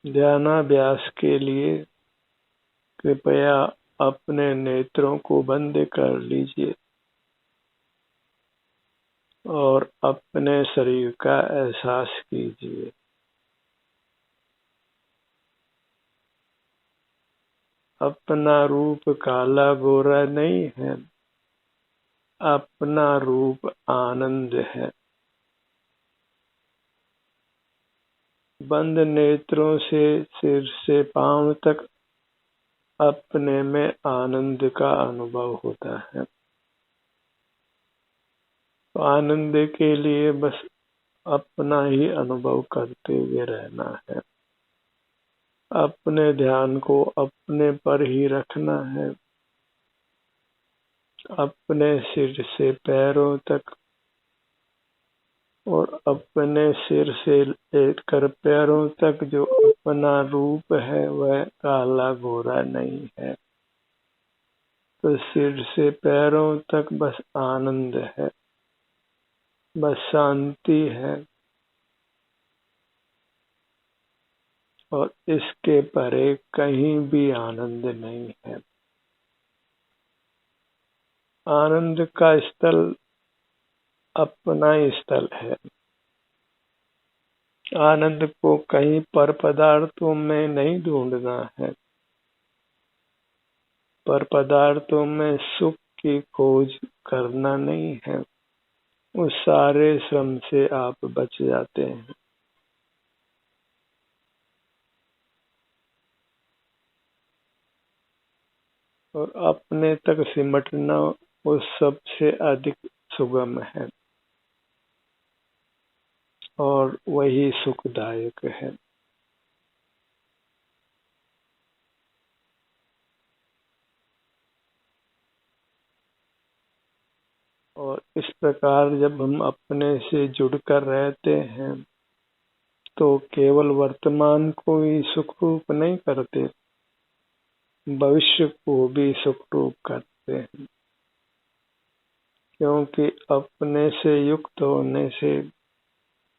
ध्यानाभ्यास के लिए कृपया अपने नेत्रों को बंद कर लीजिए और अपने शरीर का एहसास कीजिए। अपना रूप काला गोरा नहीं है, अपना रूप आनंद है। बंद नेत्रों से सिर से पांव तक अपने में आनंद का अनुभव होता है। तो आनंद के लिए बस अपना ही अनुभव करते हुए रहना है। अपने ध्यान को अपने पर ही रखना है। अपने सिर से पैरों तक और अपने सिर से लेकर पैरों तक जो अपना रूप है वह काला गोरा नहीं है। तो सिर से पैरों तक बस आनंद है, बस शांति है और इसके परे कहीं भी आनंद नहीं है। आनंद का स्थल अपना ही स्थल है। आनंद को कहीं पर पदार्थों में नहीं ढूंढना है। पर पदार्थों में सुख की खोज करना नहीं है। उस सारे श्रम से आप बच जाते हैं। और अपने तक सिमटना उस सबसे अधिक सुगम है और वही सुखदायक है। और इस प्रकार जब हम अपने से जुड़कर रहते हैं तो केवल वर्तमान को ही सुख रूप नहीं करते, भविष्य को भी सुख रूप करते हैं। क्योंकि अपने से युक्त होने से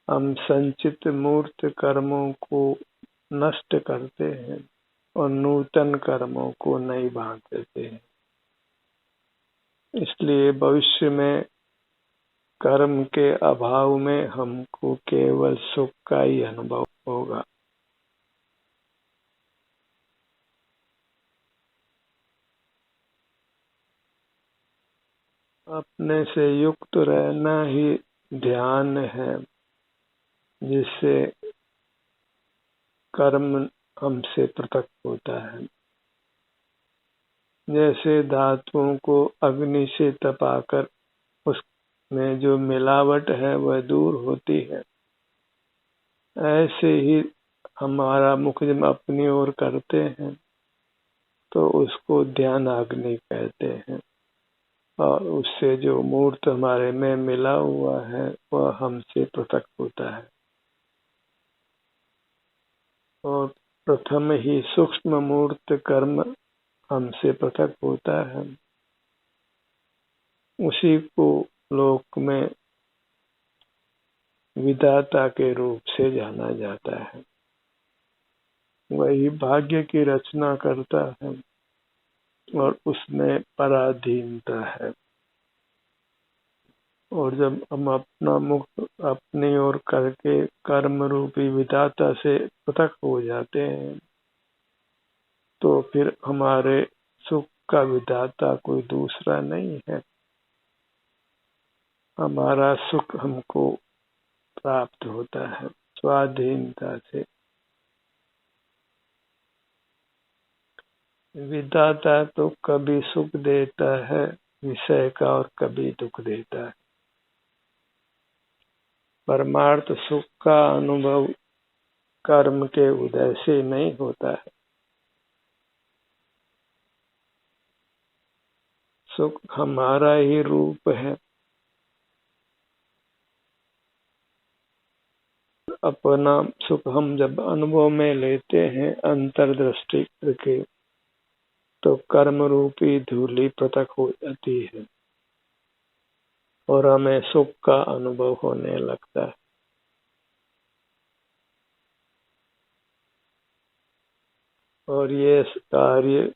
हम संचित मूर्त कर्मों को नष्ट करते हैं और नूतन कर्मों को नहीं बांधते हैं। इसलिए भविष्य में कर्म के अभाव में हमको केवल सुख का ही अनुभव होगा। अपने से युक्त रहना ही ध्यान है, जिससे कर्म हमसे पृथक होता है। जैसे धातुओं को अग्नि से तपाकर उसमें जो मिलावट है वह दूर होती है, ऐसे ही हमारा मुख जब अपनी ओर करते हैं तो उसको ध्यान अग्नि कहते हैं और उससे जो मूर्त हमारे में मिला हुआ है वह हमसे पृथक होता है। और प्रथम ही सूक्ष्म मूर्त कर्म हमसे पृथक होता है, उसी को लोक में विधाता के रूप से जाना जाता है। वही भाग्य की रचना करता है और उसमें पराधीनता है। और जब हम अपना मुख अपनी ओर करके कर्म रूपी विधाता से पृथक हो जाते हैं तो फिर हमारे सुख का विधाता कोई दूसरा नहीं है। हमारा सुख हमको प्राप्त होता है स्वाधीनता से। विधाता तो कभी सुख देता है विषय का और कभी दुख देता है। परमार्थ सुख का अनुभव कर्म के उदय से नहीं होता है। सुख हमारा ही रूप है। अपना सुख हम जब अनुभव में लेते हैं अंतर्दृष्टि करके तो कर्म रूपी धूलि पृथक हो जाती है और हमें सुख का अनुभव होने लगता है। और ये कार्य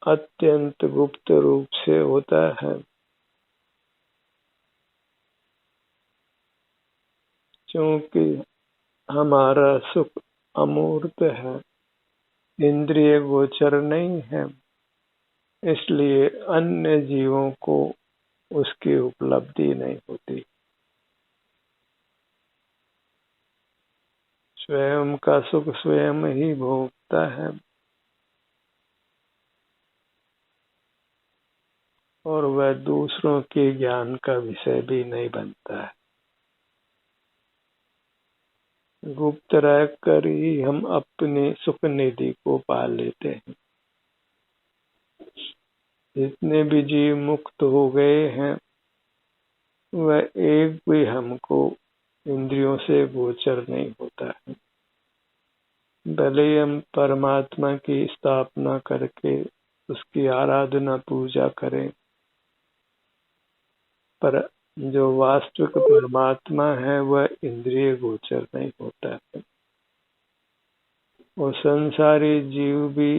अत्यंत गुप्त रूप से होता है, क्योंकि हमारा सुख अमूर्त है, इंद्रिय गोचर नहीं है, इसलिए अन्य जीवों को उसकी उपलब्धि नहीं होती। स्वयं का सुख स्वयं ही भोगता है और वह दूसरों के ज्ञान का विषय भी नहीं बनता है। गुप्त रहकर ही हम अपनी सुख निधि को पा लेते हैं। जितने भी जीव मुक्त हो गए हैं वह एक भी हमको इंद्रियों से गोचर नहीं होता है। भले ही हम परमात्मा की स्थापना करके उसकी आराधना पूजा करें, पर जो वास्तविक परमात्मा है वह इंद्रिय गोचर नहीं होता है। वो संसारी जीव भी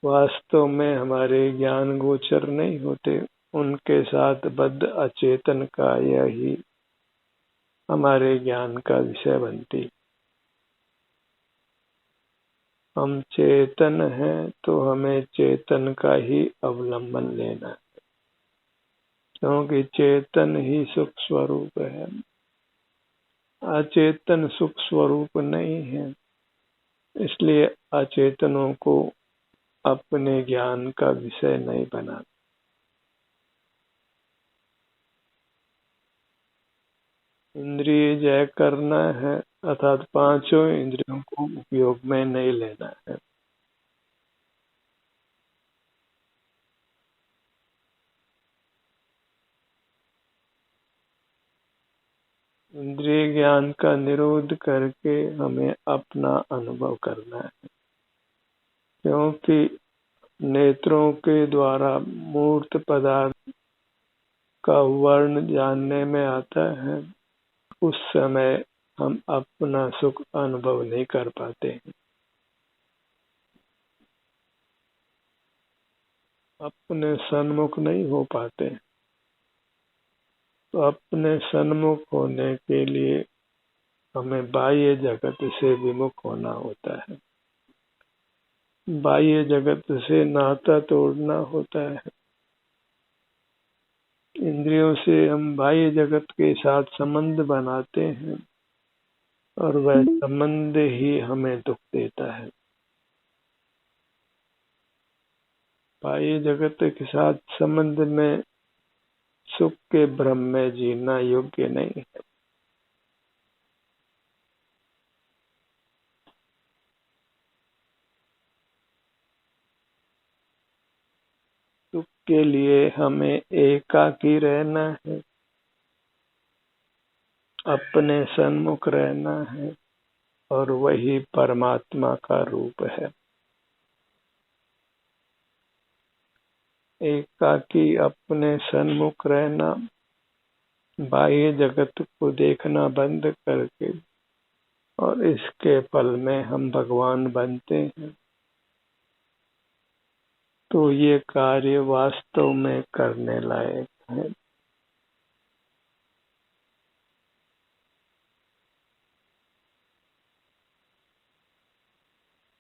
वास्तव में हमारे ज्ञान गोचर नहीं होते, उनके साथ बद्ध अचेतन काया ही हमारे ज्ञान का विषय बनती। हम चेतन हैं तो हमें चेतन का ही अवलंबन लेना है, क्योंकि चेतन ही सुख स्वरूप है, अचेतन सुख स्वरूप नहीं है। इसलिए अचेतनों को अपने ज्ञान का विषय नहीं बना। इंद्रिय जय करना है अर्थात पांचों इंद्रियों को उपयोग में नहीं लेना है। इंद्रिय ज्ञान का निरोध करके हमें अपना अनुभव करना है, क्योंकि नेत्रों के द्वारा मूर्त पदार्थ का वर्ण जानने में आता है, उस समय हम अपना सुख अनुभव नहीं कर पाते हैं। अपने सन्मुख नहीं हो पाते। तो अपने सन्मुख होने के लिए हमें बाह्य जगत से विमुख होना होता है, बाह्य जगत से नाता तोड़ना होता है। इंद्रियों से हम बाह्य जगत के साथ संबंध बनाते हैं और वह संबंध ही हमें दुख देता है। बाह्य जगत के साथ संबंध में सुख के भ्रम में जीना योग्य नहीं है। सुख के लिए हमें एकाकी रहना है, अपने सन्मुख रहना है, और वही परमात्मा का रूप है। एकाकी अपने सन्मुख रहना, बाह्य जगत को देखना बंद करके, और इसके फल में हम भगवान बनते हैं, तो ये कार्य वास्तव में करने लायक है।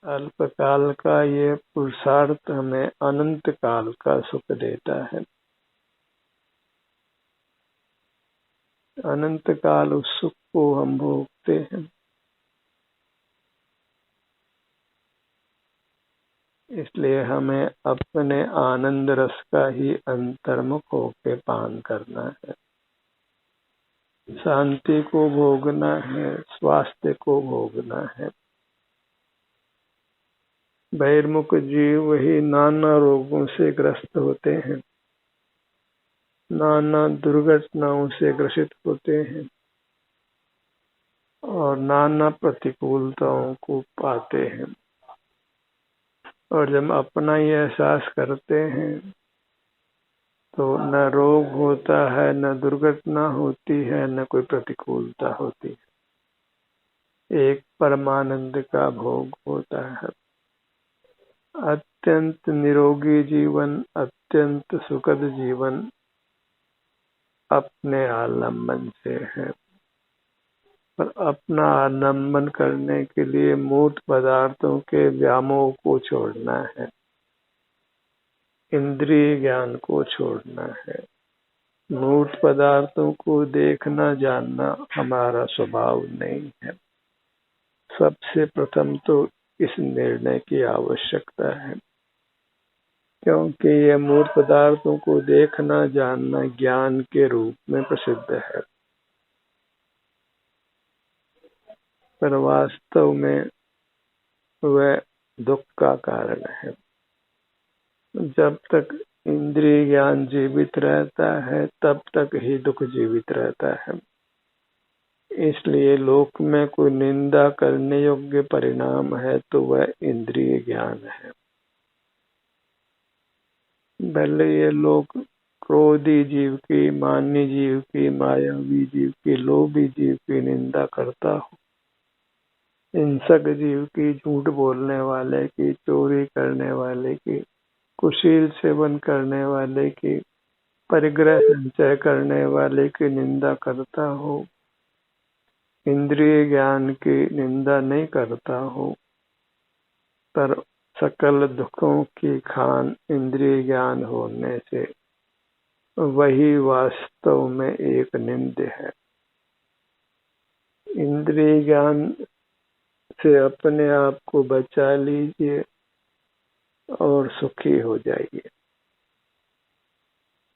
अल्पकाल का ये पुरुषार्थ हमें अनंत काल का सुख देता है। अनंत काल उस सुख को हम भोगते हैं। इसलिए हमें अपने आनंद रस का ही अंतर्मुख होके पान करना है। शांति को भोगना है, स्वास्थ्य को भोगना है। बहिर्मुख जीव ही नाना रोगों से ग्रस्त होते हैं, नाना दुर्घटनाओं से ग्रसित होते हैं और नाना प्रतिकूलताओं को पाते हैं। और जब अपना ही एहसास करते हैं तो न रोग होता है, न दुर्घटना होती है, न कोई प्रतिकूलता होती है। एक परमानंद का भोग होता है। अत्यंत निरोगी जीवन, अत्यंत सुखद जीवन अपने आलम्बन से है। पर अपना आलम्बन करने के लिए मूर्त पदार्थों के व्यामोह को छोड़ना है, इंद्रिय ज्ञान को छोड़ना है। मूर्त पदार्थों को देखना जानना हमारा स्वभाव नहीं है। सबसे प्रथम तो इस निर्णय की आवश्यकता है, क्योंकि ये मूर्त पदार्थों को देखना जानना ज्ञान के रूप में प्रसिद्ध है, पर वास्तव में वह दुख का कारण है। जब तक इंद्रिय ज्ञान जीवित रहता है तब तक ही दुख जीवित रहता है। इसलिए लोक में कोई निंदा करने योग्य परिणाम है तो वह इंद्रिय ज्ञान है। भले ये लोग क्रोधी जीव की, मान्य जीव की, मायावी जीव की, लोभी जीव की निंदा करता हो, हिंसक जीव की, झूठ बोलने वाले की, चोरी करने वाले की, कुशील सेवन करने वाले की, परिग्रह संचय करने वाले की निंदा करता हो, इंद्रिय ज्ञान की निंदा नहीं करता हो, पर सकल दुखों की खान इंद्रिय ज्ञान होने से वही वास्तव में एक निंद है। इंद्रिय ज्ञान से अपने आप को बचा लीजिए और सुखी हो जाइए।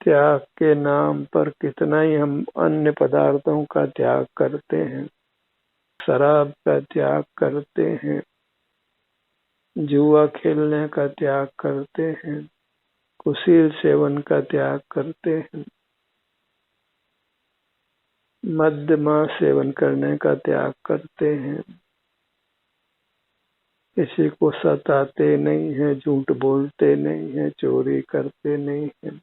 त्याग के नाम पर कितना ही हम अन्य पदार्थों का त्याग करते हैं, शराब का त्याग करते हैं, जुआ खेलने का त्याग करते हैं, कुशील सेवन का त्याग करते हैं, मद्यमांस सेवन करने का त्याग करते हैं, किसी को सताते नहीं हैं, झूठ बोलते नहीं हैं, चोरी करते नहीं हैं,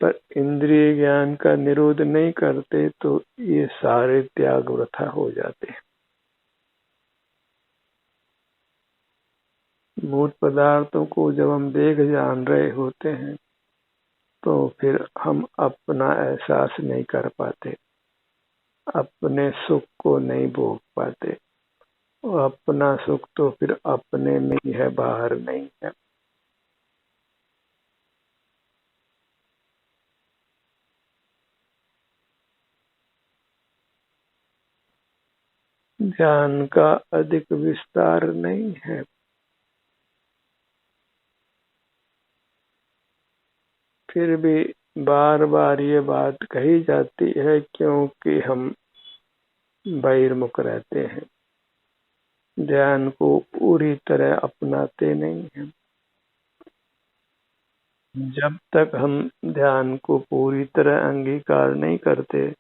पर इंद्रिय ज्ञान का निरोध नहीं करते तो ये सारे त्याग वृथा हो जाते हैं। मूर्त पदार्थों को जब हम देख जान रहे होते हैं तो फिर हम अपना एहसास नहीं कर पाते, अपने सुख को नहीं भोग पाते। और अपना सुख तो फिर अपने में ही है, बाहर नहीं है। ध्यान का अधिक विस्तार नहीं है, फिर भी बार बार ये बात कही जाती है क्योंकि हम बहिर्मुख रहते हैं, ध्यान को पूरी तरह अपनाते नहीं हैं। जब तक हम ध्यान को पूरी तरह अंगीकार नहीं करते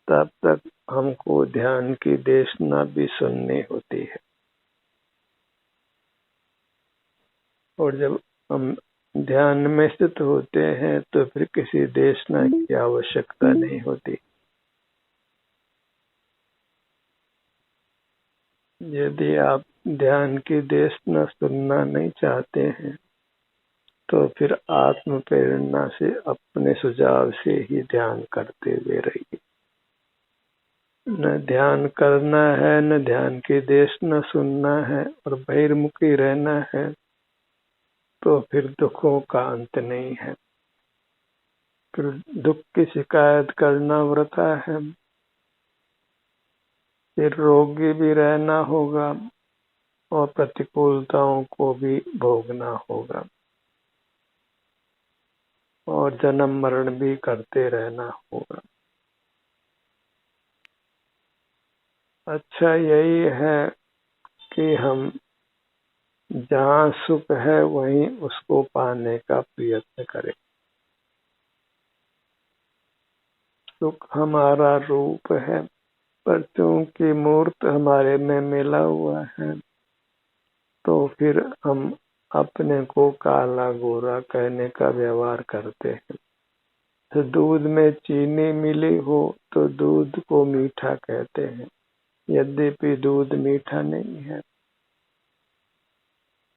तब तक हमको ध्यान की देशना भी सुननी होती है, और जब हम ध्यान में स्थित होते हैं तो फिर किसी देशना की आवश्यकता नहीं होती। यदि आप ध्यान की देशना सुनना नहीं चाहते हैं तो फिर आत्म प्रेरणा से अपने सुझाव से ही ध्यान करते हुए रहिए। न ध्यान करना है, न ध्यान की देशना सुनना है और बहिर्मुखी रहना है तो फिर दुखों का अंत नहीं है। फिर दुख की शिकायत करना वृथा है, फिर रोगी भी रहना होगा और प्रतिकूलताओं को भी भोगना होगा और जन्म मरण भी करते रहना होगा। अच्छा यही है कि हम जहाँ सुख है वहीं उसको पाने का प्रयत्न करें। सुख हमारा रूप है, पर चूंकि मूर्त हमारे में मिला हुआ है तो फिर हम अपने को काला गोरा कहने का व्यवहार करते हैं। दूध में चीनी मिली हो तो दूध को मीठा कहते हैं, यद्यपि दूध मीठा नहीं है।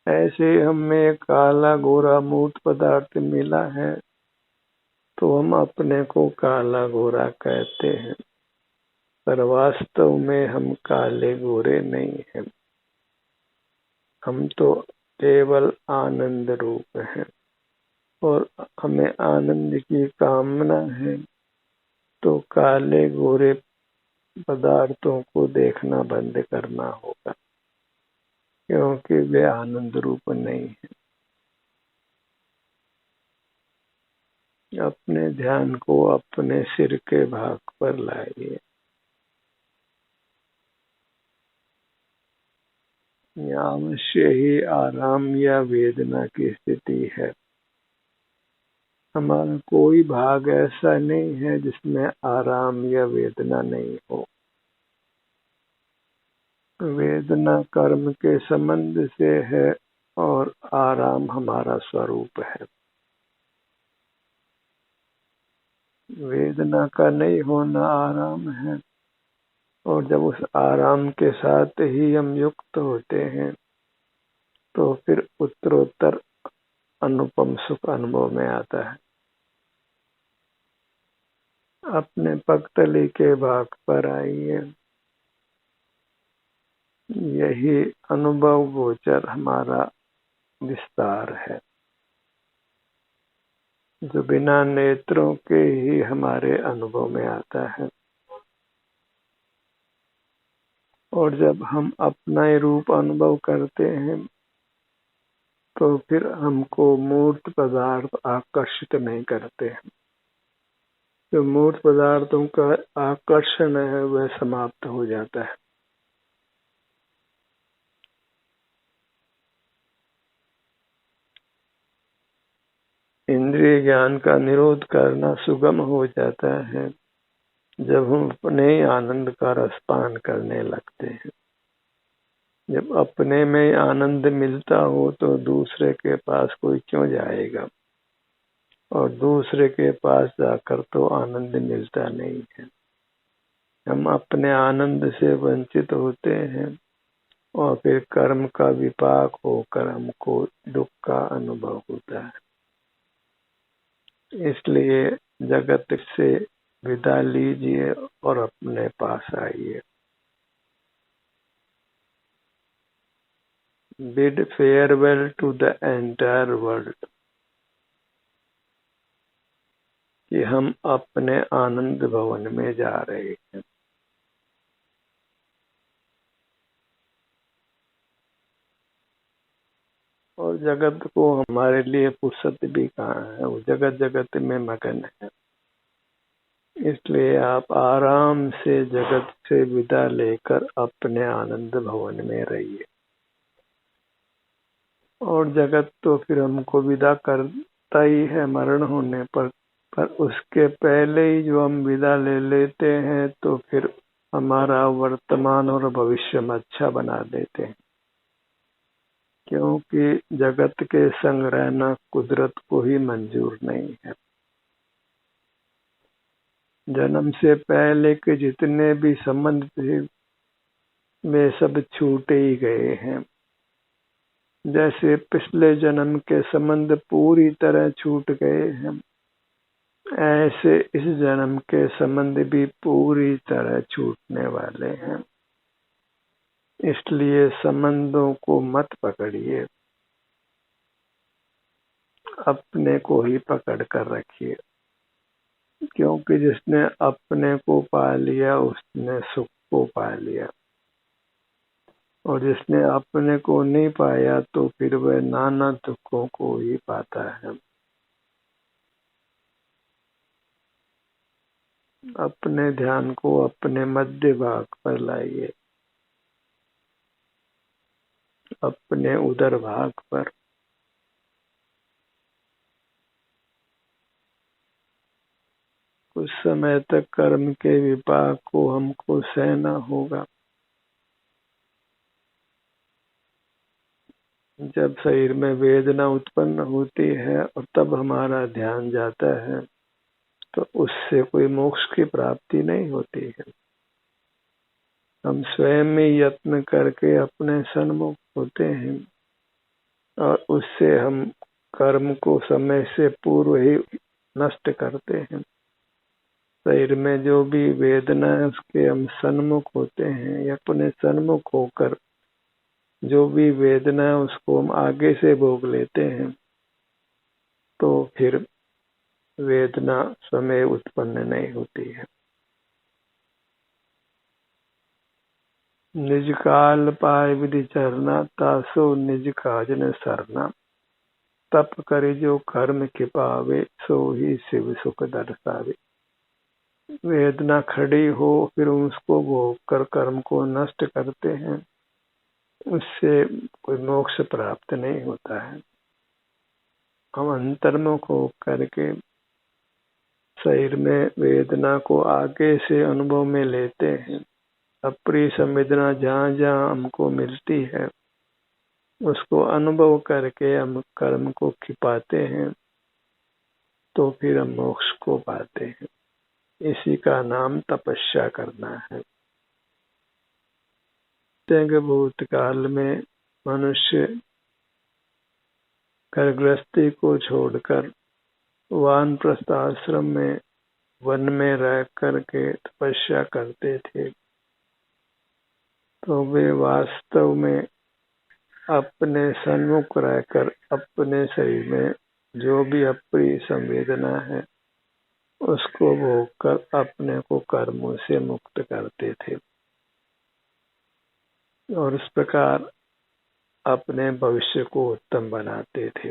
ऐसे हमें काला गोरा मूर्त पदार्थ मिला है तो हम अपने को काला गोरा कहते हैं, पर वास्तव में हम काले गोरे नहीं हैं। हम तो केवल आनंद रूप हैं और हमें आनंद की कामना है, तो काले गोरे पदार्थों को देखना बंद करना होगा, क्योंकि वे आनंद रूप नहीं है। अपने ध्यान को अपने सिर के भाग पर लाइए। अवश्य ही आराम या वेदना की स्थिति है। हमारा कोई भाग ऐसा नहीं है जिसमें आराम या वेदना नहीं हो। वेदना कर्म के संबंध से है और आराम हमारा स्वरूप है। वेदना का नहीं होना आराम है, और जब उस आराम के साथ ही हम युक्त होते हैं तो फिर उत्तरोत्तर अनुपम सुख अनुभव में आता है। अपने पगतली के भाग पर आइए। यही अनुभव गोचर हमारा विस्तार है, जो बिना नेत्रों के ही हमारे अनुभव में आता है। और जब हम अपना ही रूप अनुभव करते हैं तो फिर हमको मूर्त पदार्थ आकर्षित नहीं करते हैं। जो मूर्त पदार्थों का आकर्षण है वह समाप्त हो जाता है। इंद्रिय ज्ञान का निरोध करना सुगम हो जाता है जब हम अपने आनंद का रसपान करने लगते हैं। जब अपने में आनंद मिलता हो तो दूसरे के पास कोई क्यों जाएगा, और दूसरे के पास जाकर तो आनंद मिलता नहीं है। हम अपने आनंद से वंचित होते हैं और फिर कर्म का विपाक होकर हमको दुख का अनुभव होता है। इसलिए जगत से विदा लीजिए और अपने पास आइए। Bid farewell to the entire world, कि हम अपने आनंद भवन में जा रहे हैं। और जगत को हमारे लिए फुर्सत भी कहाँ है, वो जगत जगत में मगन है। इसलिए आप आराम से जगत से विदा लेकर अपने आनंद भवन में रहिए। और जगत तो फिर हमको विदा करता ही है मरण होने पर उसके पहले ही जो हम विदा ले लेते हैं तो फिर हमारा वर्तमान और भविष्य में अच्छा बना देते हैं, क्योंकि जगत के संग रहना कुदरत को ही मंजूर नहीं है। जन्म से पहले के जितने भी संबंध थे वे सब छूटे ही गए हैं। जैसे पिछले जन्म के संबंध पूरी तरह छूट गए हैं, ऐसे इस जन्म के संबंध भी पूरी तरह छूटने वाले हैं। इसलिए संबंधों को मत पकड़िए, अपने को ही पकड़ कर रखिए, क्योंकि जिसने अपने को पा लिया उसने सुख को पा लिया, और जिसने अपने को नहीं पाया तो फिर वह नाना दुखों को ही पाता है। अपने ध्यान को अपने मध्य भाग पर लाइए, अपने उदर भाग पर। कुछ समय तक कर्म के विपाक को हमको सहना होगा। जब शरीर में वेदना उत्पन्न होती है और तब हमारा ध्यान जाता है तो उससे कोई मोक्ष की प्राप्ति नहीं होती है। हम स्वयं ही यत्न करके अपने सन्मुख होते हैं और उससे हम कर्म को समय से पूर्व ही नष्ट करते हैं। शरीर में जो भी वेदना है उसके हम सन्मुख होते हैं या अपने सन्मुख होकर जो भी वेदना है उसको हम आगे से भोग लेते हैं, तो फिर वेदना स्वयं उत्पन्न नहीं होती है। निज काल पाय विधि चरना, तासो निज काज न सरना। तप करे जो कर्म के पावे, सो ही शिव सुख दर्शावे। वेदना खड़ी हो फिर उसको भोग कर कर्म को नष्ट करते हैं, उससे कोई मोक्ष प्राप्त नहीं होता है। हम अंतर्मुख हो करके शरीर में वेदना को आगे से अनुभव में लेते हैं। अप्रिय संवेदना जहाँ जहाँ हमको मिलती है उसको अनुभव करके हम कर्म को खिपाते हैं, तो फिर हम मोक्ष को पाते हैं। इसी का नाम तपस्या करना है। भूतकाल में मनुष्य घरगृहस्थी को छोड़कर वानप्रस्थ आश्रम में वन में रह करके तपस्या करते थे, तो वे वास्तव में अपने सन्मुख रहकर अपने शरीर में जो भी अप्रिय संवेदना है उसको भोग कर अपने को कर्मों से मुक्त करते थे और इस प्रकार अपने भविष्य को उत्तम बनाते थे।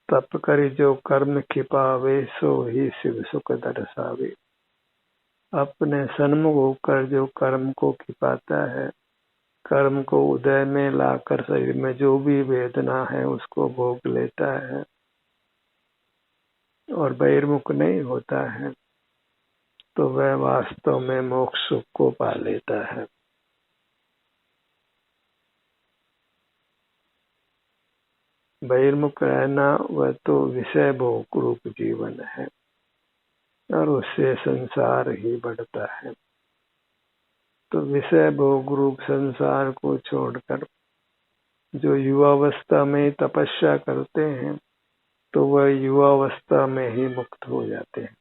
तप करि जो कर्म खिपावे, सो ही शिव सुख दर्शावे। अपने सन्मुख होकर जो कर्म को खिपाता है, कर्म को उदय में लाकर शरीर में जो भी वेदना है उसको भोग लेता है और बहिर्मुख नहीं होता है, तो वह वास्तव में मोक्ष सुख को पा लेता है। बहिर्मुख रहना वह तो विषय भोग रूप जीवन है और उससे संसार ही बढ़ता है। तो विषय भोग रूप संसार को छोड़कर जो युवावस्था में तपस्या करते हैं, तो वह युवावस्था में ही मुक्त हो जाते हैं।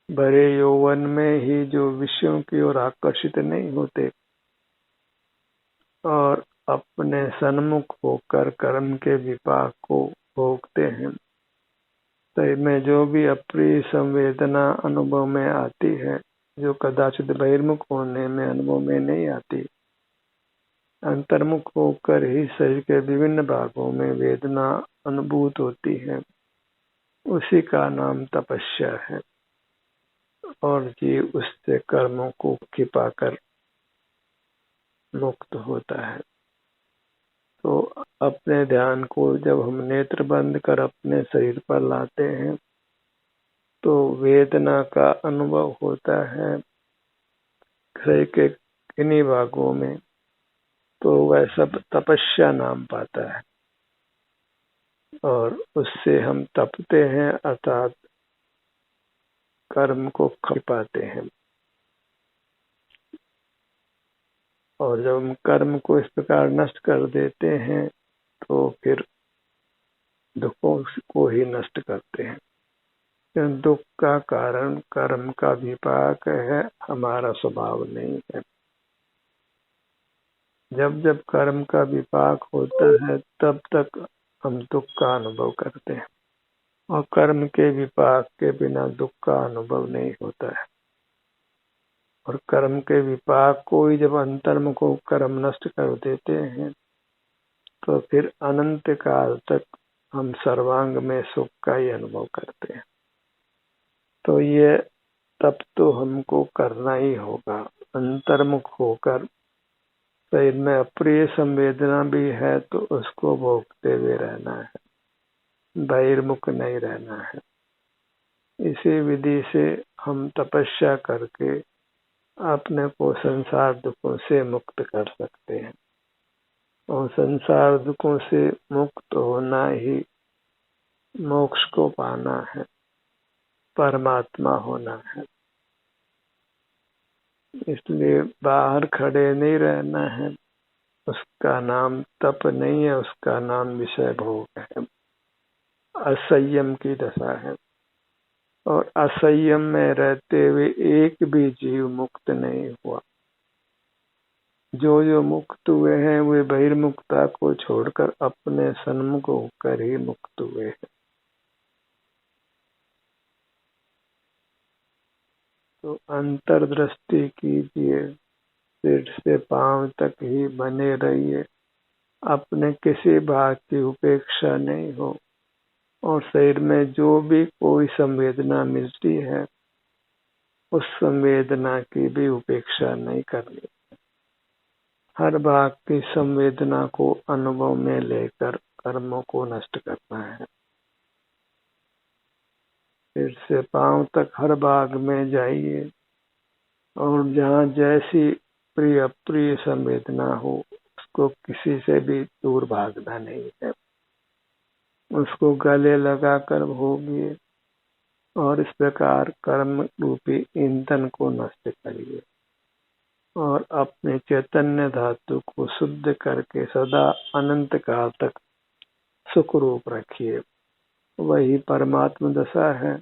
बड़े यौवन में ही जो विषयों की ओर आकर्षित नहीं होते और अपने सन्मुख होकर कर्म के विपाक को भोगते हैं, तो में जो भी अप्रिय संवेदना अनुभव में आती है, जो कदाचित बहिर्मुख होने में अनुभव में नहीं आती, अंतर्मुख होकर ही शरीर के विभिन्न भागों में वेदना अनुभूत होती है, उसी का नाम तपस्या है और जीव उससे कर्मों को खिपाकर मुक्त होता है। तो अपने ध्यान को जब हम नेत्र बंद कर अपने शरीर पर लाते हैं, तो वेदना का अनुभव होता है शरीर के किन्हीं भागों में, तो वह सब तपस्या नाम पाता है और उससे हम तपते हैं, अर्थात कर्म को खिपाते हैं। और जब हम कर्म को इस प्रकार नष्ट कर देते हैं, तो फिर दुखों को ही नष्ट करते हैं। दुख का कारण कर्म का विपाक है, हमारा स्वभाव नहीं है। जब जब कर्म का विपाक होता है तब तक हम दुख का अनुभव करते हैं और कर्म के विपाक के बिना दुख का अनुभव नहीं होता है। और कर्म के विपाक को ही जब अंतर्मुख को कर्म नष्ट कर देते हैं, तो फिर अनंत काल तक हम सर्वांग में सुख का ही अनुभव करते हैं। तो ये तब तो हमको करना ही होगा, अंतर्मुख होकर शरीर में अप्रिय संवेदना भी है तो उसको भोगते हुए रहना है, बहिर्मुख नहीं रहना है। इसी विधि से हम तपस्या करके अपने को संसार दुखों से मुक्त कर सकते हैं और संसार दुखों से मुक्त होना ही मोक्ष को पाना है, परमात्मा होना है। इसलिए बाहर खड़े नहीं रहना है। उसका नाम तप नहीं है, उसका नाम विषय भोग है, असंयम की दशा है। और असंयम में रहते हुए एक भी जीव मुक्त नहीं हुआ। जो मुक्त हुए हैं वे बहिर्मुक्ता को छोड़कर अपने सन्मुख होकर ही मुक्त हुए हैं। तो अंतर्दृष्टि कीजिए, सिर से पांव तक ही बने रहिए, अपने किसी भाग की उपेक्षा नहीं हो। और शरीर में जो भी कोई संवेदना मिलती है उस संवेदना की भी उपेक्षा नहीं करनी। हर भाग की संवेदना को अनुभव में लेकर कर्मों को नष्ट करना है। सिर से पांव तक हर भाग में जाइए और जहाँ जैसी प्रिय अप्रिय संवेदना हो उसको किसी से भी दूर भागना नहीं है, उसको गले लगाकर भोगिए और इस प्रकार कर्म रूपी ईंधन को नष्ट करिए और अपने चैतन्य धातु को शुद्ध करके सदा अनंत काल तक सुख रूप रखिए। वही परमात्म दशा है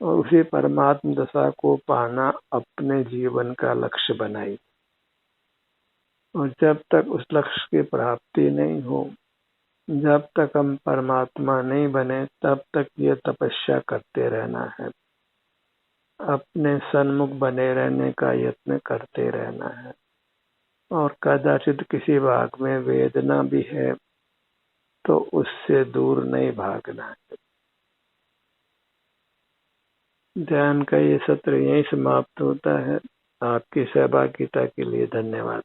और उसी परमात्म दशा को पाना अपने जीवन का लक्ष्य बनाइए। और जब तक उस लक्ष्य की प्राप्ति नहीं हो, जब तक हम परमात्मा नहीं बने, तब तक ये तपस्या करते रहना है, अपने सन्मुख बने रहने का यत्न करते रहना है। और कदाचित किसी भाग में वेदना भी है तो उससे दूर नहीं भागना है। ध्यान का ये सत्र यहीं समाप्त होता है। आपकी सहभागिता के लिए धन्यवाद।